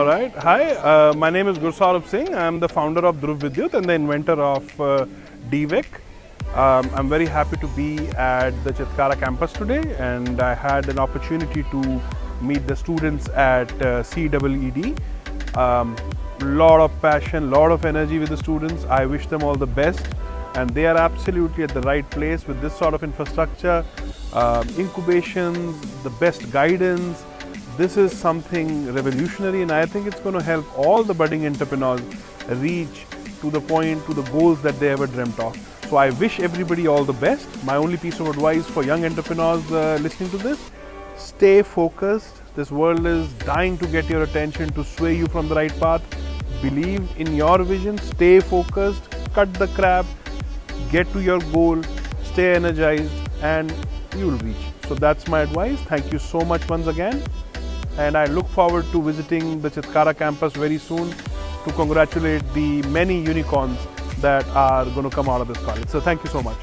All right. Hi, my name is Gursaurabh Singh. I'm the founder of Dhruv Vidyut and the inventor of DVIC. I'm very happy to be at the Chitkara campus today, and I had an opportunity to meet the students at CEED. Lot of passion, lot of energy with the students. I wish them all the best, and they are absolutely at the right place with this sort of infrastructure, incubations, the best guidance. This is something revolutionary, and I think it's going to help all the budding entrepreneurs reach to the point, to the goals that they ever dreamt of. So I wish everybody all the best. My only piece of advice for young entrepreneurs listening to this: stay focused. This world is dying to get your attention, to sway you from the right path. Believe in your vision, stay focused, cut the crap, get to your goal, stay energized, and you'll reach. So that's my advice. Thank you so much once again. And I look forward to visiting the Chitkara campus very soon to congratulate the many unicorns that are going to come out of this college. So thank you so much.